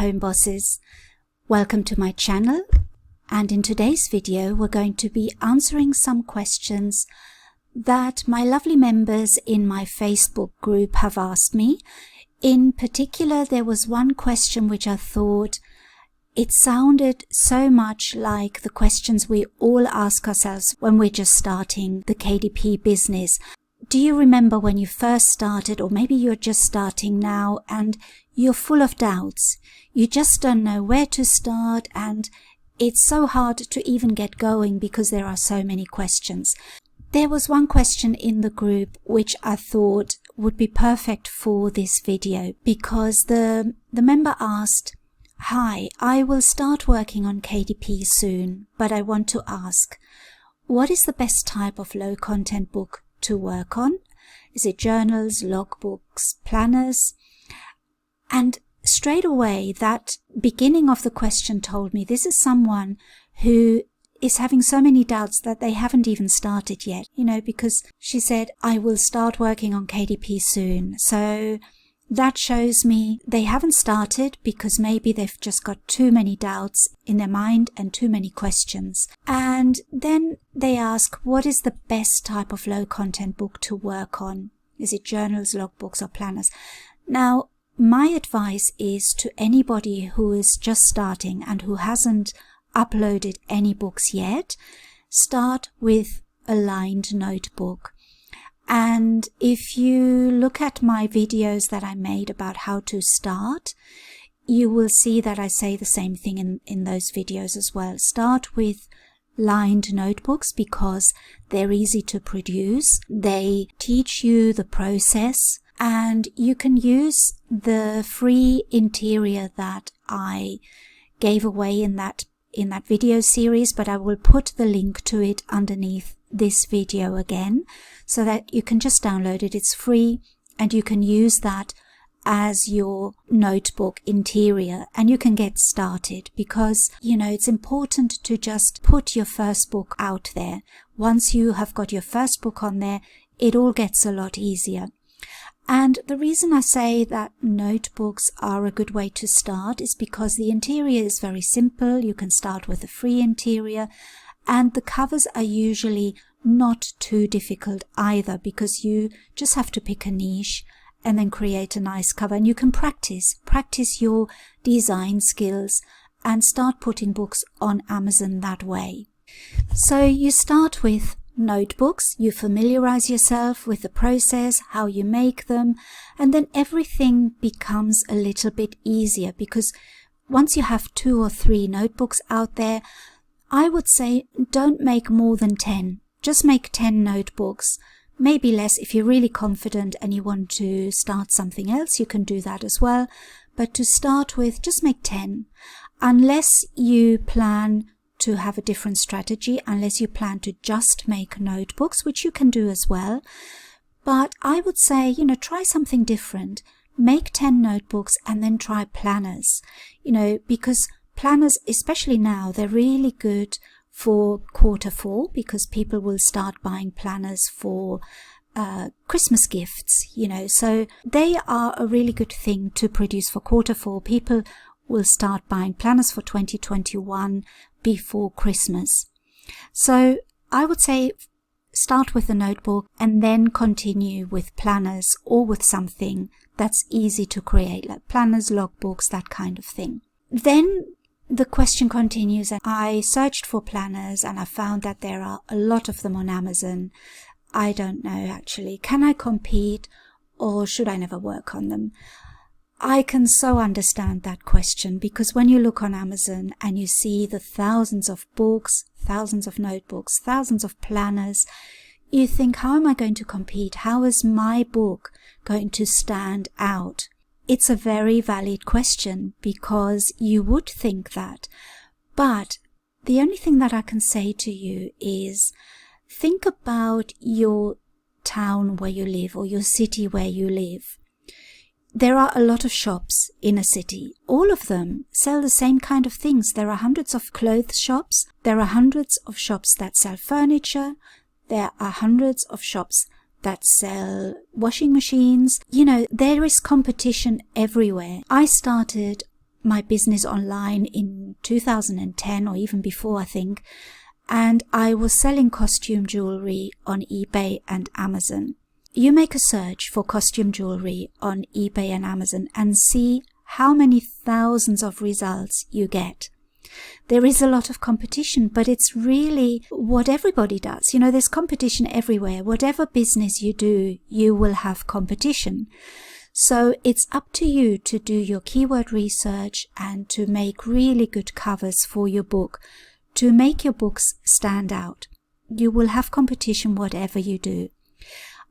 home bosses. Welcome to my channel, and in today's video we're going to be answering some questions that my lovely members in my Facebook group have asked me. In particular, there was one question which I thought it sounded so much like the questions we all ask ourselves when we're just starting the KDP business. Do you remember when you first started, or maybe you're just starting now and you're full of doubts? You just don't know where to start and it's so hard to even get going because there are so many questions. There was one question in the group which I thought would be perfect for this video because the member asked, "Hi, I will start working on KDP soon, but I want to ask, what is the best type of low content book to work on? Is it journals, logbooks, planners?" And straight away, that beginning of the question told me this is someone who is having so many doubts that they haven't even started yet, because she said, "I will start working on KDP soon." So that shows me they haven't started because maybe they've just got too many doubts in their mind and too many questions. And then they ask, what is the best type of low content book to work on? Is it journals, logbooks, or planners? Now, my advice is to anybody who is just starting and who hasn't uploaded any books yet, start with a lined notebook. And if you look at my videos that I made about how to start, you will see that I say the same thing in those videos as well. Start with lined notebooks because they're easy to produce. They teach you the process, and you can use the free interior that I gave away in that video series, but I will put the link to it underneath this video again so that you can just download it. It's free and you can use that as your notebook interior and you can get started because it's important to just put your first book out there. Once you have got your first book on there, it all gets a lot easier. And the reason I say that notebooks are a good way to start is because the interior is very simple. You can start with a free interior, and the covers are usually not too difficult either because you just have to pick a niche and then create a nice cover. And you can practice your design skills and start putting books on Amazon that way. So you start with notebooks, you familiarize yourself with the process, how you make them, and then everything becomes a little bit easier because once you have 2 or 3 notebooks out there, I would say don't make more than 10. Just make 10 notebooks, maybe less. If you're really confident and you want to start something else, you can do that as well. But to start with, just make 10. Unless you plan to have a different strategy, unless you plan to just make notebooks, which you can do as well. But I would say, try something different. Make 10 notebooks and then try planners, because planners, especially now, they're really good for Q4 because people will start buying planners for Christmas gifts, so they are a really good thing to produce for Q4. People will start buying planners for 2021 before Christmas. So I would say start with a notebook and then continue with planners or with something that's easy to create, like planners, logbooks, that kind of thing. Then the question continues, and I searched for planners and I found that there are a lot of them on Amazon. I don't know actually. Can I compete or should I never work on them? I can so understand that question because when you look on Amazon and you see the thousands of books, thousands of notebooks, thousands of planners, you think, how am I going to compete? How is my book going to stand out? It's a very valid question because you would think that. But the only thing that I can say to you is think about your town where you live or your city where you live. There are a lot of shops in a city. All of them sell the same kind of things. There are hundreds of clothes shops. There are hundreds of shops that sell furniture. There are hundreds of shops that sell washing machines. There is competition everywhere. I started my business online in 2010 or even before, I think, and I was selling costume jewelry on eBay and Amazon. You make a search for costume jewelry on eBay and Amazon and see how many thousands of results you get. There is a lot of competition, but it's really what everybody does. You know, there's competition everywhere. Whatever business you do, you will have competition. So it's up to you to do your keyword research and to make really good covers for your book, to make your books stand out. You will have competition whatever you do.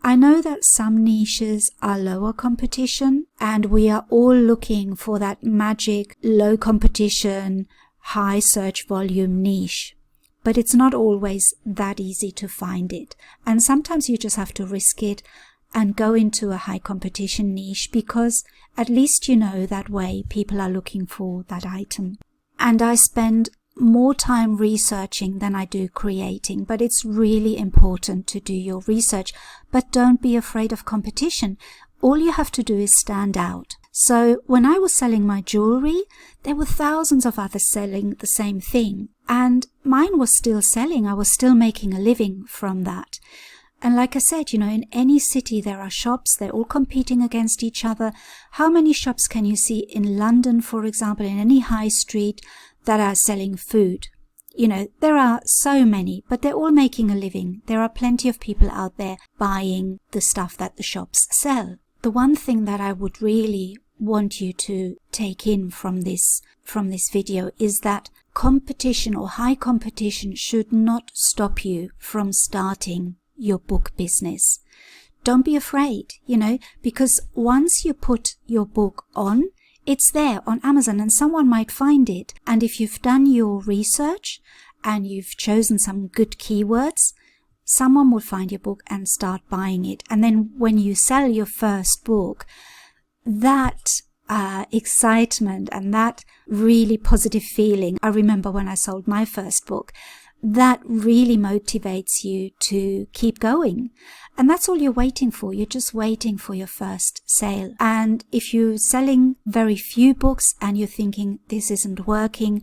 I know that some niches are lower competition, and we are all looking for that magic low competition, high search volume niche. But it's not always that easy to find it. And sometimes you just have to risk it and go into a high competition niche, because at least you know that way people are looking for that item. And I spend more time researching than I do creating, but it's really important to do your research. But don't be afraid of competition. All you have to do is stand out. So when I was selling my jewelry, there were thousands of others selling the same thing, and mine was still selling. I was still making a living from that. And like I said, you know, in any city there are shops, they're all competing against each other. How many shops can you see in London, for example, in any high street that are selling food? You know, there are so many, but they're all making a living. There are plenty of people out there buying the stuff that the shops sell. The one thing that I would really want you to take in from this video is that competition or high competition should not stop you from starting your book business. Don't be afraid, you know, because once you put your book on, it's there on Amazon and someone might find it. And if you've done your research and you've chosen some good keywords, someone will find your book and start buying it. And then when you sell your first book, that excitement and that really positive feeling, I remember when I sold my first book, that really motivates you to keep going. And that's all you're waiting for. You're just waiting for your first sale. And if you're selling very few books and you're thinking this isn't working,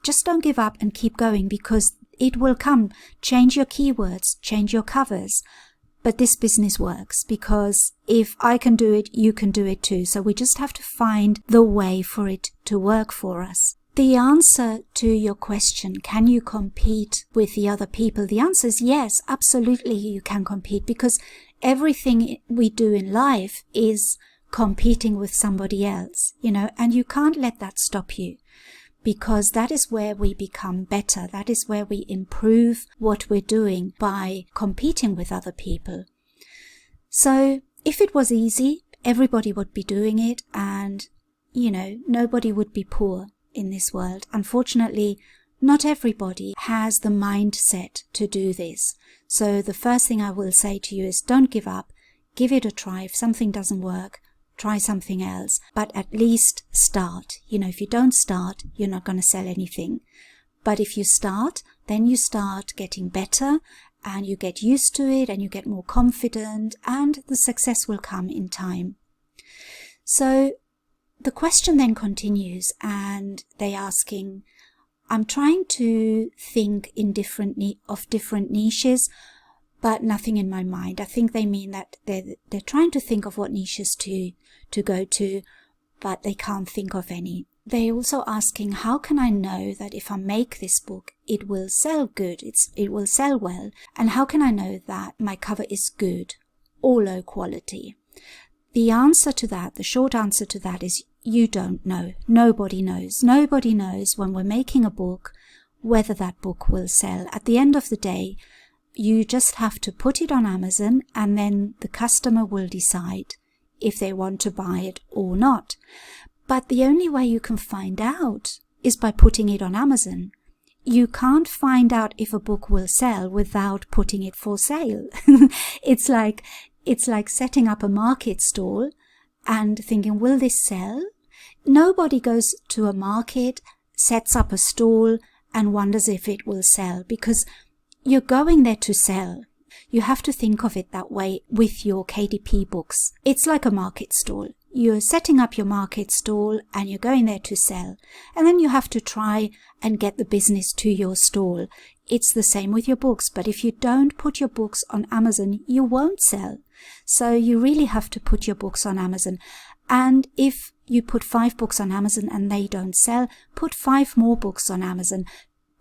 just don't give up and keep going, because it will come. Change your keywords, change your covers. But this business works, because if I can do it, you can do it too. So we just have to find the way for it to work for us. The answer to your question, can you compete with the other people? The answer is yes, absolutely you can compete, because everything we do in life is competing with somebody else, you know, and you can't let that stop you, because that is where we become better. That is where we improve what we're doing, by competing with other people. So if it was easy, everybody would be doing it, and, you know, nobody would be poor in this world. Unfortunately, not everybody has the mindset to do this. So the first thing I will say to you is don't give up. Give it a try. If something doesn't work, try something else. But at least start. You know, if you don't start, you're not going to sell anything. But if you start, then you start getting better, and you get used to it, and you get more confident, and the success will come in time. So the question then continues, and they're asking, I'm trying to think in different niches, but nothing in my mind. I think they mean that they're trying to think of what niches to go to, but they can't think of any. They're also asking, how can I know that if I make this book, it will sell good, it will sell well? And how can I know that my cover is good or low quality? The answer to that, the short answer to that is you don't know. Nobody knows. Nobody knows when we're making a book whether that book will sell. At the end of the day, you just have to put it on Amazon, and then the customer will decide if they want to buy it or not. But the only way you can find out is by putting it on Amazon. You can't find out if a book will sell without putting it for sale. It's like setting up a market stall and thinking, will this sell? Nobody goes to a market, sets up a stall, and wonders if it will sell, because you're going there to sell. You have to think of it that way with your KDP books. It's like a market stall. you're setting up your market stall and you're going there to sell. And then you have to try and get the business to your stall. It's the same with your books, but if you don't put your books on Amazon, you won't sell. So you really have to put your books on Amazon. And if you put 5 books on Amazon and they don't sell, put 5 more books on Amazon,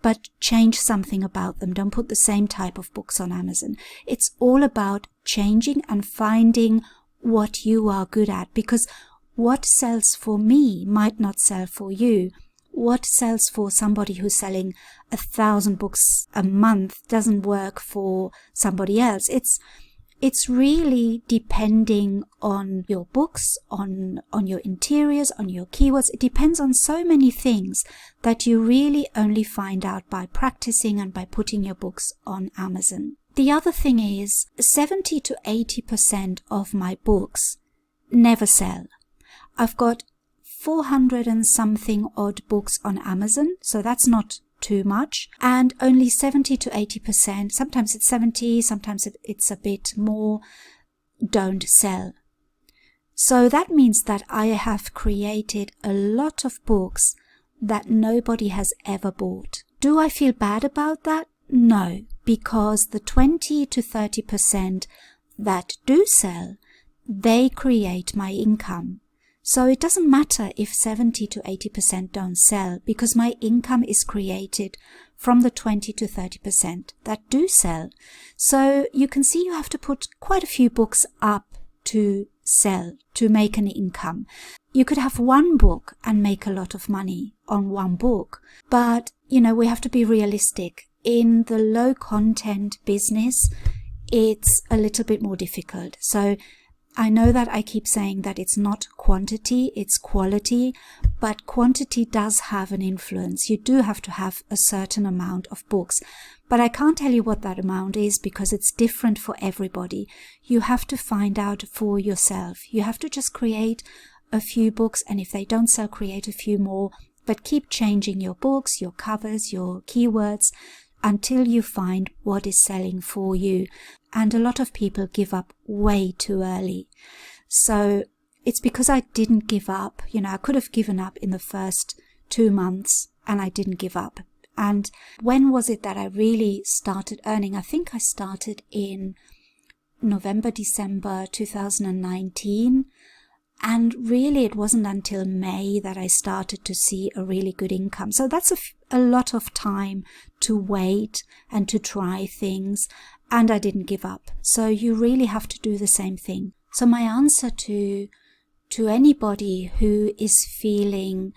but change something about them. Don't put the same type of books on Amazon. It's all about changing and finding what you are good at, because what sells for me might not sell for you. What sells for somebody who's selling 1,000 books a month doesn't work for somebody else. It's really depending on your books, on your interiors, on your keywords. It depends on so many things that you really only find out by practicing and by putting your books on Amazon. The other thing is 70 to 80% of my books never sell. I've got 400 and something odd books on Amazon, so that's not too much, and only 70 to 80%, sometimes it's 70, sometimes it's a bit more, don't sell. So that means that I have created a lot of books that nobody has ever bought. Do I feel bad about that? No, because the 20 to 30% that do sell, they create my income. So it doesn't matter if 70 to 80% don't sell, because my income is created from the 20 to 30% that do sell. So you can see you have to put quite a few books up to sell, to make an income. You could have one book and make a lot of money on one book. But, we have to be realistic. In the low content business, it's a little bit more difficult. So I know that I keep saying that it's not quantity, it's quality, but quantity does have an influence. You do have to have a certain amount of books, but I can't tell you what that amount is because it's different for everybody. You have to find out for yourself. You have to just create a few books, and if they don't sell, create a few more, but keep changing your books, your covers, your keywords, until you find what is selling for you. And a lot of people give up way too early. So it's because I didn't give up. I could have given up in the first 2 months and I didn't give up. And when was it that I really started earning? I think I started in November, December 2019. And really it wasn't until May that I started to see a really good income. So that's a lot of time to wait and to try things. And I didn't give up. So you really have to do the same thing. So my answer to anybody who is feeling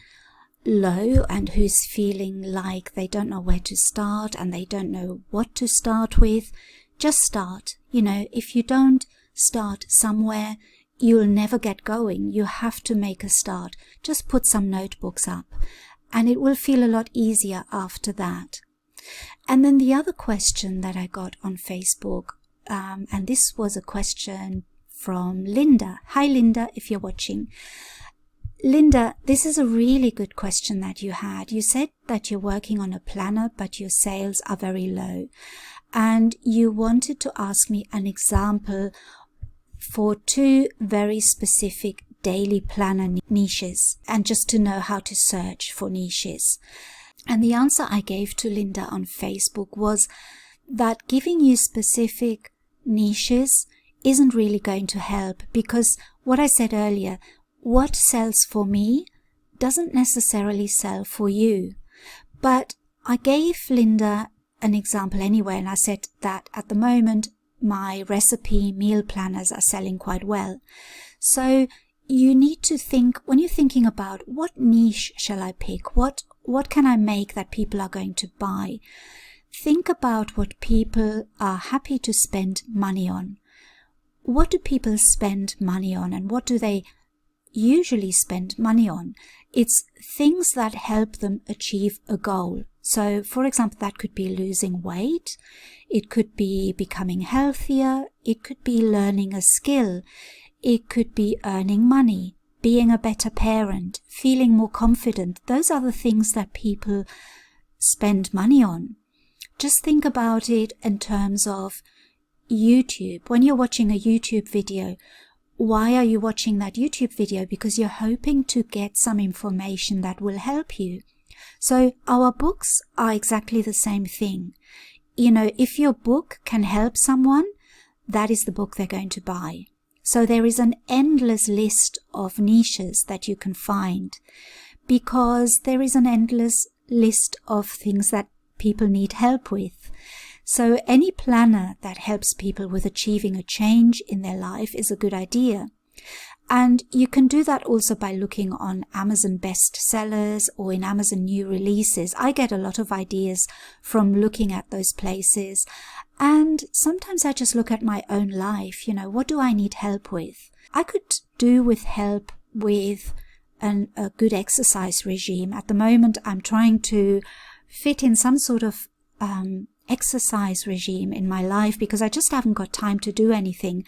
low and who's feeling like they don't know where to start and they don't know what to start with, just start. If you don't start somewhere, you'll never get going. You have to make a start. Just put some notebooks up and it will feel a lot easier after that. And then the other question that I got on Facebook, and this was a question from Linda. Hi Linda, if you're watching. Linda, this is a really good question that you had. You said that you're working on a planner, but your sales are very low. And you wanted to ask me an example for 2 very specific daily planner niches, and just to know how to search for niches. And the answer I gave to Linda on Facebook was that giving you specific niches isn't really going to help, because what I said earlier, what sells for me doesn't necessarily sell for you. But I gave Linda an example anyway, and I said that at the moment my recipe meal planners are selling quite well. So you need to think, when you're thinking about what niche shall I pick, what can I make that people are going to buy, think about what people are happy to spend money on. What do people spend money on, and what do they usually spend money on? It's things that help them achieve a goal. So, for example, that could be losing weight, it could be becoming healthier, it could be learning a skill, it could be earning money, being a better parent, feeling more confident. Those are the things that people spend money on. Just think about it in terms of YouTube. When you're watching a YouTube video, why are you watching that YouTube video? Because you're hoping to get some information that will help you. So our books are exactly the same thing. You know, if your book can help someone, that is the book they're going to buy. So there is an endless list of niches that you can find, because there is an endless list of things that people need help with. So any planner that helps people with achieving a change in their life is a good idea. And you can do that also by looking on Amazon bestsellers or in Amazon new releases. I get a lot of ideas from looking at those places. And sometimes I just look at my own life. You know, what do I need help with? I could do with help with a good exercise regime. At the moment, I'm trying to fit in some sort of exercise regime in my life because I just haven't got time to do anything.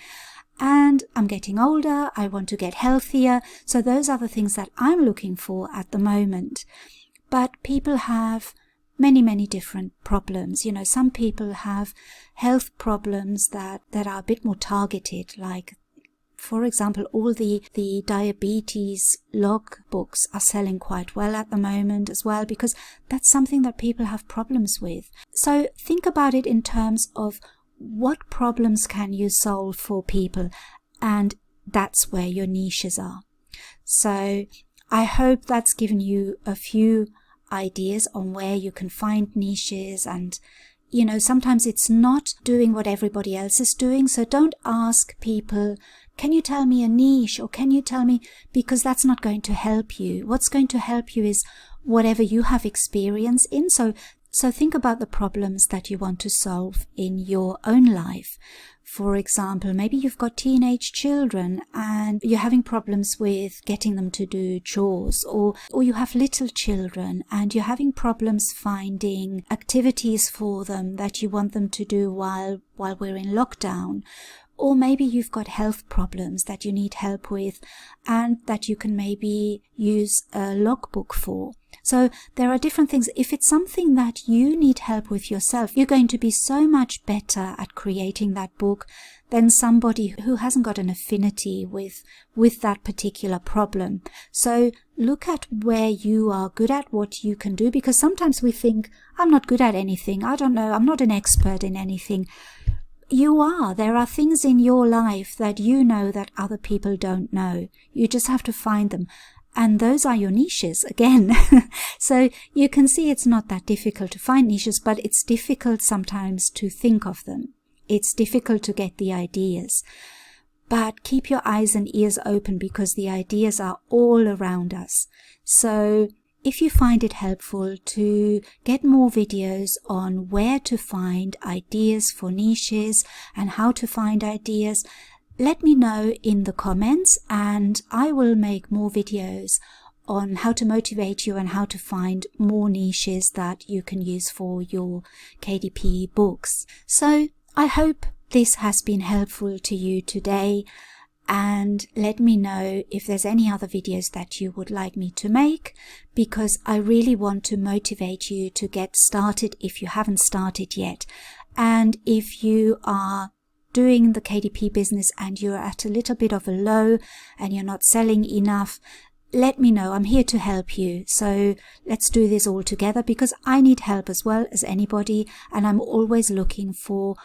And I'm getting older, I want to get healthier. So those are the things that I'm looking for at the moment. But people have many, many different problems. You know, some people have health problems that are a bit more targeted, like, for example, all the diabetes log books are selling quite well at the moment as well, because that's something that people have problems with. So think about it in terms of what problems can you solve for people, and that's where your niches are. So I hope that's given you a few ideas on where you can find niches. And you know, sometimes it's not doing what everybody else is doing. So don't ask people, can you tell me a niche, or can you tell me, because that's not going to help you. What's going to help you is whatever you have experience in. So think about the problems that you want to solve in your own life. For example, maybe you've got teenage children and you're having problems with getting them to do chores, or you have little children and you're having problems finding activities for them that you want them to do while we're in lockdown. Or maybe you've got health problems that you need help with and that you can maybe use a logbook for. So there are different things. If it's something that you need help with yourself, you're going to be so much better at creating that book than somebody who hasn't got an affinity with that particular problem. So look at where you are good at, what you can do, because sometimes we think, I'm not good at anything. I don't know. I'm not an expert in anything. You are. There are things in your life that you know that other people don't know. You just have to find them. And those are your niches again. So you can see it's not that difficult to find niches, but it's difficult sometimes to think of them. It's difficult to get the ideas. But keep your eyes and ears open, because the ideas are all around us. So if you find it helpful to get more videos on where to find ideas for niches and how to find ideas, let me know in the comments, and I will make more videos on how to motivate you and how to find more niches that you can use for your KDP books. So I hope this has been helpful to you today, and let me know if there's any other videos that you would like me to make, because I really want to motivate you to get started if you haven't started yet. And if you are doing the KDP business and you're at a little bit of a low and you're not selling enough, let me know. I'm here to help you. So let's do this all together, because I need help as well as anybody, and I'm always looking for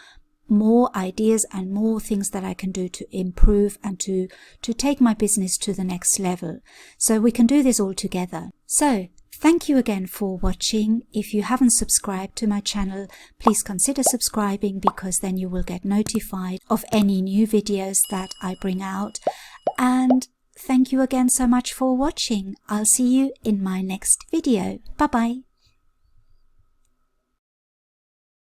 more ideas and more things that I can do to improve and to take my business to the next level. So we can do this all together. So thank you again for watching. If you haven't subscribed to my channel, please consider subscribing, because then you will get notified of any new videos that I bring out. And thank you again so much for watching. I'll see you in my next video. Bye bye.